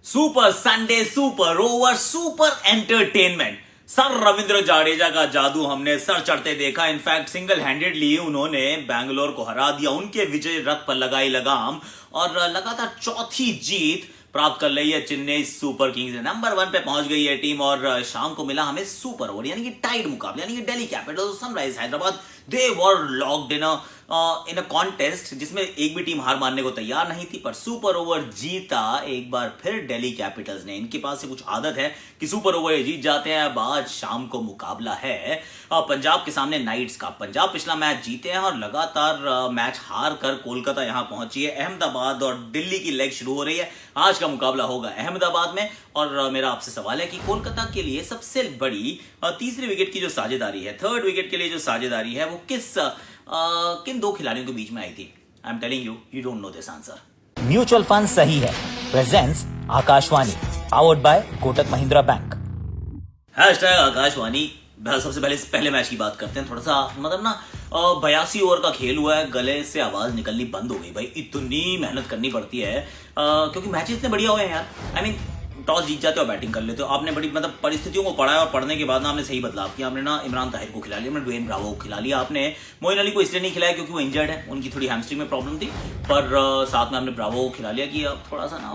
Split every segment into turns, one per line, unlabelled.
Super Sunday, super over, super entertainment. Sir Ravindra Jadeja का जादू हमने सर चढ़ते देखा। इनफैक्ट सिंगल हैंडेडली उन्होंने बैंगलोर को हरा दिया, उनके विजय रथ पर लगाई लगाम और लगातार चौथी जीत प्राप्त कर ली है चेन्नई सुपर किंग्स। नंबर 1 पे पहुंच गई है टीम और शाम को मिला हमें सुपर ओवर यानी कि टाइड मुकाबला, यानी कि Delhi Capitals sunrise Hyderabad they were locked in a contest जिसमें एक भी टीम हार मानने को तैयार नहीं थी, पर सुपर ओवर जीता एक बार फिर दिल्ली कैपिटल्स ने। इनके पास से कुछ आदत है कि सुपर ओवर जीत जाते हैं। अब आज शाम को मुकाबला है पंजाब के सामने नाइट्स का। पंजाब पिछला मैच जीते हैं और लगातार मैच हार कर कोलकाता यहां पहुंची है। अहमदाबाद और दिल्ली की लेग शुरू हो रही है। आज का मुकाबला होगा अहमदाबाद में और मेरा आपसे सवाल है कि कोलकाता के लिए सबसे बड़ी तीसरी विकेट की जो साझेदारी है, थर्ड विकेट के लिए जो साझेदारी है, वो किन दो खिलाड़ियों के बीच में आई थी? I am telling you don't know this answer.
Mutual fund सही है presents Akashvani powered by Kotak Mahindra bank.
Hashtag Akashvani. सबसे पहले मैच की बात करते हैं। थोड़ा सा मतलब ना 82 ओवर का खेल हुआ है, गले से आवाज निकलनी बंद हो गई भाई। इतनी मेहनत करनी पड़ती है क्योंकि मैच इतने बढ़िया हुए हैं यार। आई मीन टॉस जीत जाते हो, बैटिंग कर लेते हो। आपने बड़ी मतलब परिस्थितियों को पढ़ा है और पढ़ने के बाद ना आपने सही बदलाव किया। आपने ना इमरान ताहिर को खिला लिया, आपने ड्वेन ब्रावो को खिला लिया। आपने मोइन अली को इसलिए नहीं खिलाया क्योंकि वो इंजर्ड है, उनकी थोड़ी हैमस्ट्रिंग में प्रॉब्लम थी, पर साथ में आपने ब्रावो को खिला लिया कि अब थोड़ा सा ना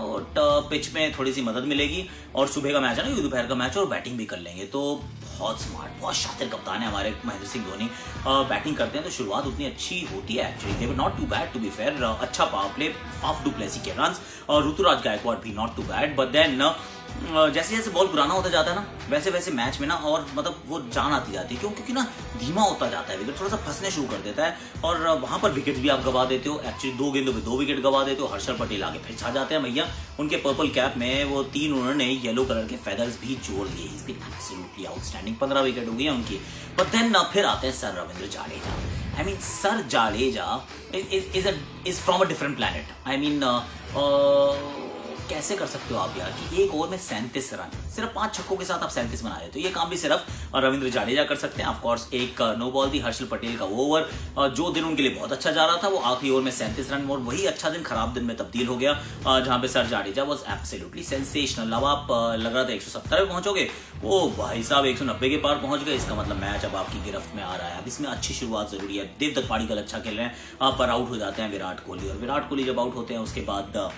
पिच में थोड़ी सी मदद मिलेगी और सुबह का मैच है ना, दोपहर का मैच और बैटिंग भी कर लेंगे। तो बहुत स्मार्ट, बहुत शातिर कप्तान है हमारे महेंद्र सिंह धोनी। बैटिंग करते हैं तो शुरुआत उतनी अच्छी होती है actually. They were not too bad to be fair. अच्छा power play, Faf du Plessis के रन्स और ऋतुराज गायकवाड़ भी not too bad. But then जैसे जैसे बॉल पुराना होता जाता है ना, वैसे वैसे मैच में ना और मतलब वो जान आती जाती है। क्यों? क्योंकि ना धीमा होता जाता है, विकेट थोड़ा सा फंसने शुरू कर देता है और वहां पर विकेट भी आप गवा देते हो। एक्चुअली 2 गेंदों पे 2 विकेट गवा देते हो। हर्षल पटेल आगे फिर छा जाते हैं भैया। उनके पर्पल कैप में वो 3 उन्होंने येलो कलर के फेदर्स भी जोड़ लिए। Is been absolutely outstanding. 15 wicket हो गई है उनकी। बट देन फिर आते हैं sir Ravindra Jadeja. I mean sir Jadeja is from a different planet. I mean कैसे कर सकते हो आप यार कि एक ओवर में 37 रन, सिर्फ 5 छक्कों के साथ आप 37 बना देते हो। ये काम भी सिर्फ रविंद्र जाडेजा कर सकते हैं। ऑफ कोर्स एक नो बॉल थी हर्षल पटेल का वो ओवर, जो दिन उनके लिए बहुत अच्छा जा रहा था, वो आखिरी ओवर में 37 रन और वही अच्छा दिन खराब दिन में तब्दील हो गया जहां पे sir Jadeja was absolutely sensational. अब आप लग रहा था 170 पे पहुंचोगे, ओ भाई साहब 190 के पार पहुंच गए। इसका मतलब मैच अब आपकी गिरफ्त में आ रहा है। अब इसमें अच्छी शुरुआत जरूरी है। देवदत्त पाडिक्कल अच्छा खेल रहे हैं, पर आउट हो जाते हैं विराट कोहली। और विराट कोहली जब आउट होते हैं उसके बाद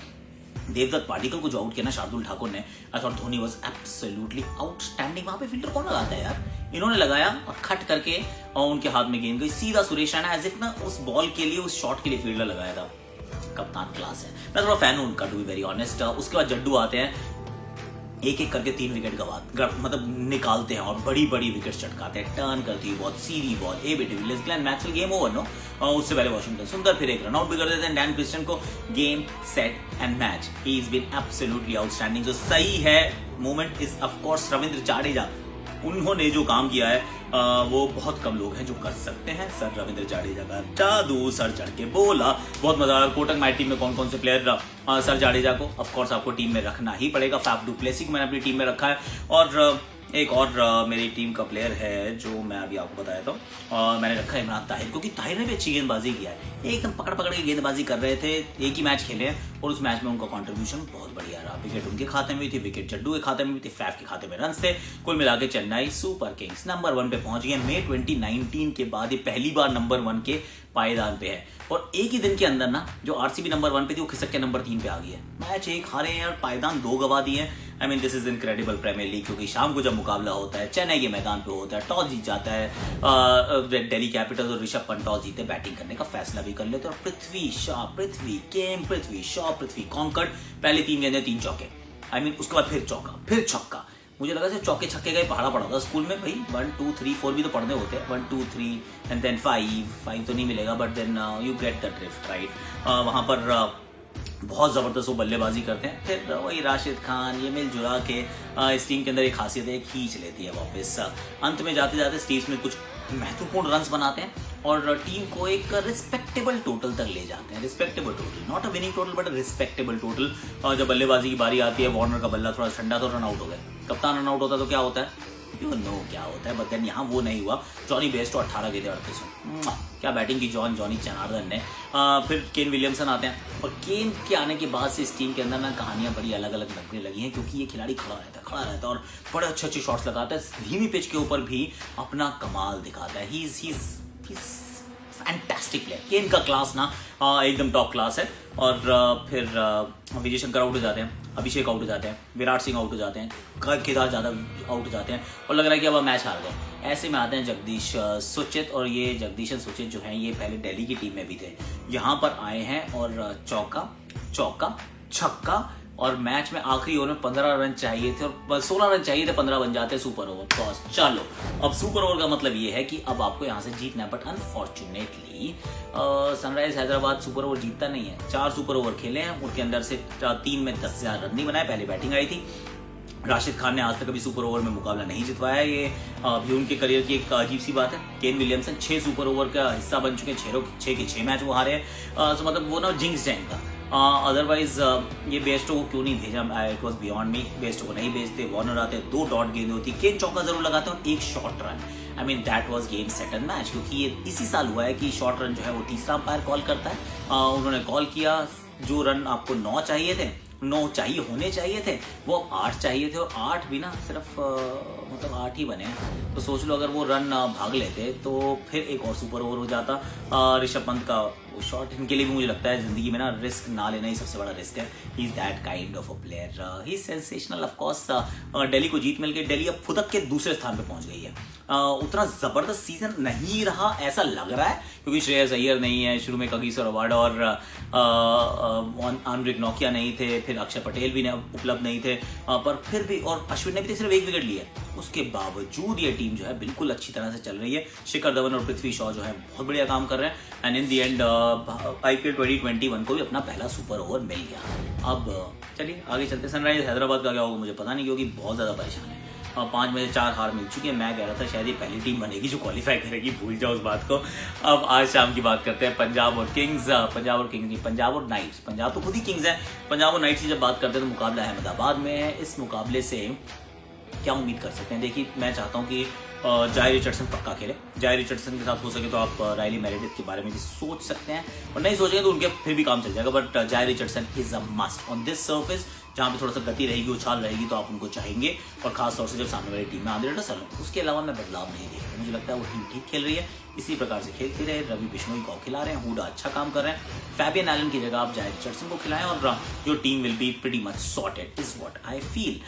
देवदत्त पाडिक्कल को जो आउट किया ना शार्दुल ठाकुर ने, I thought Dhoni was absolutely outstanding. वहां पे फिल्टर कौन लगाता है यार? इन्होंने लगाया और खट करके उनके हाथ में गेंद गई सीधा सुरेश रैना, एज इफ ना उस बॉल के लिए, उस शॉट के लिए फील्डर लगाया था। कप्तान क्लास है। मैं थोड़ा फैन हूं उनका, टू बी वेरी ऑनेस्ट। उसके बाद जड्डू आते हैं, एक एक करके 3 विकेट मतलब निकालते हैं और बड़ी बड़ी विकेट चटकाते हैं। टर्न करती है बहुत सीधी ball, AB de Villiers, Glenn Maxwell game over no. उससे पहले वॉशिंगटन सुंदर फिर एक रनआउट भी कर देते हैं डैन क्रिस्टियन को। Game set and match, he is been absolutely outstanding. जो सही है moment is of course Ravindra Jadeja. उन्होंने जो काम किया है वो बहुत कम लोग हैं जो कर सकते हैं। सर रविंद्र जाडेजा का जादू सर चढ़ के बोला। बहुत मजा आया। कोटक माई टीम में कौन कौन से प्लेयर सर जाडेजा को ऑफ कोर्स आपको टीम में रखना ही पड़ेगा। फाफ डू प्लेसी को मैंने अपनी टीम में रखा है और एक और मेरी टीम का प्लेयर है जो मैं अभी आपको बताया था, मैंने रखा है इमरान ताहिर, क्योंकि ताहिर ने भी अच्छी गेंदबाजी किया है। एकदम पकड़ पकड़ के गेंदबाजी कर रहे थे। एक ही मैच खेले और उस मैच में उनका कंट्रीब्यूशन बहुत बढ़िया रहा। विकेट उनके खाते में भी थी, विकेट जड्डू के खाते में भी थी, फैफ के खाते में रन थे। कुल मिला के चेन्नई सुपर किंग्स नंबर 1 पे पहुंच गए। मई 2019 के बाद ये पहली बार नंबर 1 के पायदान पे है और एक ही दिन के अंदर ना जो आरसीबी नंबर 1 पे थी वो खिसक के नंबर 3 पे आ गई है। मैच 1 हारे हैं और पायदान 2 गवा दिए। I mean this is incredible premier league. क्योंकि शाम को जब मुकाबला होता है चेन्नई के मैदान पे होता है, टॉस जीत जाता है दिल्ली कैपिटल्स और ऋषभ पंत टॉस जीते बैटिंग करने का फैसला भी कर लेते और पृथ्वी शॉ कॉन्कर्ड। पहले 3 गेंदें 3 चौके। आई मीन उसके बाद फिर चौका फिर छक्का। मुझे लगा सिर्फ चौके छक्के का ही पहाड़ा पड़ा था स्कूल में भाई। 1 2 3 4 भी तो पढ़ने होते हैं। 1 2 3 एंड देन 5 तो नहीं मिलेगा, but then you get the drift right. वहां पर बहुत जबरदस्त वो बल्लेबाजी करते हैं। फिर वही राशिद खान ये मिलजुला के इस टीम के अंदर एक खासियत है, खींच लेती है वापस। अंत में जाते जाते स्टीव स्मिथ कुछ महत्वपूर्ण रन्स बनाते हैं और टीम को एक रिस्पेक्टेबल टोटल तक ले जाते हैं। Respectable total, not a winning total but respectable total. जब बल्लेबाजी की बारी आती है, वार्नर का बल्ला थोड़ा ठंडा तो रन आउट हो गया। कप्तान रन आउट होता है तो क्या होता है? यू नो क्या होता है, बट देन यहाँ वो नहीं हुआ। जॉनी बेस्टो 18 गेंदे 38 रन, क्या बैटिंग की जॉनी जनार्दन ने। फिर केन विलियमसन आते हैं, और केन के आने के बाद से इस टीम के अंदर ना कहानियां बड़ी अलग अलग लगने लगी हैं, क्योंकि ये खिलाड़ी खड़ा रहता है और बड़े अच्छे अच्छे शॉट्स लगाता है, धीमी पिच के ऊपर भी अपना कमाल दिखाता है। He is fantastic player. Kane का क्लास ना एकदम टॉप क्लास है। और फिर विजय शंकर आउट हो जाते हैं, अभिषेक आउट हो जाते हैं, विराट सिंह आउट हो जाते हैं, केदार यादव आउट हो जाते हैं, और लग रहा है कि अब मैच हार गए। ऐसे में आते हैं जगदीश सुचित, और ये जगदीशन सुचित जो हैं ये पहले दिल्ली की टीम में भी थे, यहाँ पर आए हैं और चौका छक्का, और मैच में आखिरी ओवर में 15 रन चाहिए थे और 16 रन चाहिए थे, 15 बन जाते सुपर ओवर। बस चलो, अब सुपर ओवर का मतलब ये है कि अब आपको यहाँ से जीतना है, but unfortunately sunrise Hyderabad super over जीतता नहीं है। 4 सुपर ओवर खेले हैं, उनके अंदर से 3 में 10,000 रन नहीं बनाए। पहले बैटिंग आई थी, राशिद खान ने आज तक कभी सुपर ओवर में मुकाबला नहीं जितवाया। ये भी उनके करियर की एक अजीब सी बात है। केन विलियमसन 6 सुपर ओवर का हिस्सा बन चुके हैं, 6 के 6 मैच वो हारे हैं। तो मतलब वो ना जिंक्स है इनका। अदरवाइज ये बेस्टो को क्यों नहीं भेजा, it was beyond me. Bairstow को नहीं भेजते, वार्नर आते, 2 डॉट गेंद होती, केन चौका जरूर लगाते हैं और 1 short run. I mean that was game set and match, क्योंकि ये इसी साल हुआ है कि शॉर्ट रन जो है वो तीसरा अंपायर कॉल करता है। उन्होंने कॉल किया, जो रन आपको 9 चाहिए थे, 9 होने चाहिए थे, वो अब 8 चाहिए थे, और 8 भी ना सिर्फ मतलब 8 ही बने। तो सोच लो, अगर वो रन भाग लेते तो फिर एक और सुपर ओवर हो जाता। ऋषभ पंत का शॉट इनके लिए भी मुझे लगता है जिंदगी में ना रिस्क ना लेना ही सबसे बड़ा रिस्क है। He is that kind of a player, he is sensational. Of course Delhi को जीत मिल गई, दिल्ली अब फुदक के दूसरे स्थान पे पहुंच गई है। उतना जबरदस्त सीजन नहीं रहा ऐसा लग रहा है, क्योंकि श्रेयस अय्यर नहीं है, शुरू में कगिसो रबाडा और आनरिक नोकिया नहीं थे, फिर अक्षर पटेल भी उपलब्ध नहीं थे, पर फिर भी, और अश्विन ने भी सिर्फ 1 विकेट लिया। उसके बावजूद ये टीम जो है बिल्कुल अच्छी तरह से चल रही है। शिखर धवन और पृथ्वी शॉ जो है बहुत बढ़िया काम कर रहे हैं, and in the and IPL 2021 को भी अपना पहला सुपर ओवर मिल गया। अब चलिए आगे चलते। सनराइज हैदराबाद का क्या होगा मुझे पता नहीं, क्योंकि बहुत ज्यादा परेशान है। 5 में से 4 हार मिल चुकी है। मैं कह रहा था शायद ये पहली टीम बनेगी जो क्वालिफाई करेगी, भूल जाओ उस बात को। अब आज शाम की बात करते हैं पंजाब और किंग्स, पंजाब और नाइट्स। पंजाब तो खुद ही किंग्स है। पंजाब और नाइट्स की जब बात करते हैं तो मुकाबला अहमदाबाद में है। इस मुकाबले से क्या उम्मीद कर सकते हैं? देखिए, मैं चाहता हूँ कि जाय रिचर्डसन पक्का खेले। जाय रिचर्डसन के साथ हो सके तो आप रायली मेरेडिथ के बारे में भी सोच सकते हैं, और नहीं सोचेंगे तो उनके फिर भी काम चल जाएगा। बट जाय Richardson is a must on this surface, जहाँ पे थोड़ा सा गति रहेगी, उछाल रहेगी, तो आप उनको चाहेंगे, और खासतौर से जब सामने वाली टीम में आंद्रे रसल। उसके अलावा मैं बदलाव नहीं देखता, मुझे लगता है वो टीम ठीक खेल रही है, इसी प्रकार से खेलती रहे। रवि बिश्नोई को खिला रहे हैं, हुडा अच्छा काम कर रहे हैं। फैबियन एलन की जगह आप जाय रिचर्डसन को खिलाएं, और जो team will be pretty much sorted is what I feel.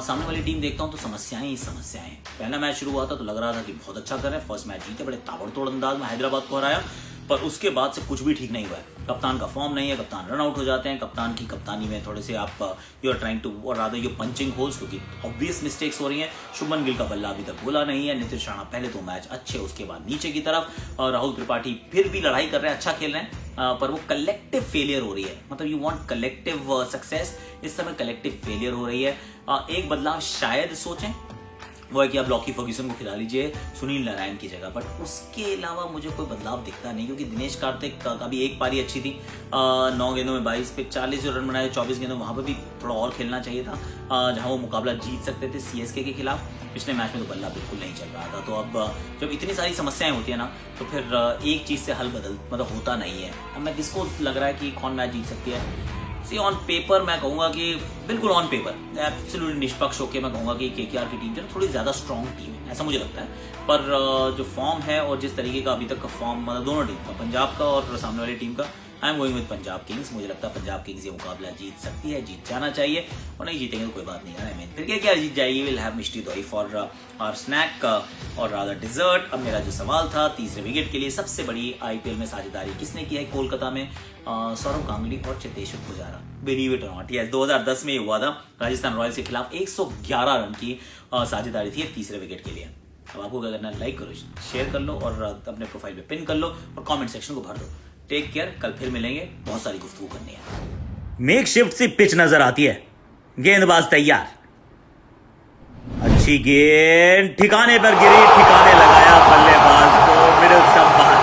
सामने वाली टीम देखता हूँ तो समस्याएं ही समस्याएं। पहला मैच शुरू हुआ था तो लग रहा था कि बहुत अच्छा कर रहे हैं, फर्स्ट मैच जीते, बड़े ताबड़तोड़ अंदाज में हैदराबाद को हराया, पर उसके बाद से कुछ भी ठीक नहीं हुआ है। कप्तान का फॉर्म नहीं है, कप्तान रन आउट हो जाते हैं, कप्तान की कप्तानी में थोड़े से आप यू आर ट्राइंग टू, और रादर यू पंचिंग होल्स, क्योंकि ऑब्वियस मिस्टेक्स हो रही हैं। शुभमन गिल का बल्ला अभी तक बोला नहीं है। नीतीश राणा पहले 2 मैच अच्छे, उसके बाद नीचे की तरफ, और राहुल त्रिपाठी फिर भी लड़ाई कर रहे हैं, अच्छा खेल रहे हैं, पर वो कलेक्टिव फेलियर हो रही है। मतलब यू वांट कलेक्टिव सक्सेस, इस समय कलेक्टिव फेलियर हो रही है। एक बदलाव शायद सोचें, वो है कि आप लॉकी फर्ग्यूसन को खिला लीजिए सुनील नारायण की जगह, बट उसके अलावा मुझे कोई बदलाव दिखता नहीं, क्योंकि दिनेश कार्तिक का भी एक पारी अच्छी थी, 9 गेंदों में 22 पे 40 जो रन बनाए, 24 गेंदों, वहां पर भी थोड़ा और खेलना चाहिए था, जहां वो मुकाबला जीत सकते थे CSK के खिलाफ। पिछले मैच में तो बल्ला बिल्कुल नहीं चल रहा था। तो अब जब इतनी सारी समस्याएं होती है ना, तो फिर एक चीज से हल मतलब होता नहीं है। अब मैं किसको लग रहा है कि कौन मैच जीत सकती है? सी ऑन पेपर मैं कहूंगा कि बिल्कुल ऑन पेपर एब्सोल्युटली निष्पक्ष होकर मैं कहूंगा कि KKR की टीम जो है थोड़ी ज्यादा स्ट्रॉन्ग टीम है, ऐसा मुझे लगता है। पर जो फॉर्म है और जिस तरीके का अभी तक का फॉर्म, मतलब दोनों टीम का, पंजाब का और सामने वाली टीम का, I am going with Punjab Kings. मुझे लगता है पंजाब किंग्स ये मुकाबला जीत सकती है, जीत जाना चाहिए, और नहीं जीतेंगे तो कोई बात नहीं है। आई मीन फिर KKR जीत जाएगी, विल हैव मिष्टी दोई फॉर आवर स्नैक और रादर डिजर्ट। अब मेरा जो सवाल था, तीसरे विकेट के लिए सबसे बड़ी IPL में साझेदारी किसने की है कोलकाता में? सौरव गांगुली और चेतेश्वर पुजारा। बिलीव इट और नॉट, यस 2010 में हुआ था, राजस्थान रॉयल्स के खिलाफ 111 रन की साझेदारी थी तीसरे विकेट के लिए। अब आपको क्या करना है? लाइक करो, शेयर कर लो, और अपने प्रोफाइल पे पिन कर लो, और कमेंट सेक्शन को भर दो। टेक केयर, कल फिर मिलेंगे, बहुत सारी गुफ्तगू करनी है।
मेक शिफ्ट सी पिच नजर आती है, गेंदबाज तैयार, अच्छी गेंद ठिकाने पर गिरी, ठिकाने लगाया बल्लेबाज को, मिडिल स्टंप बाहर।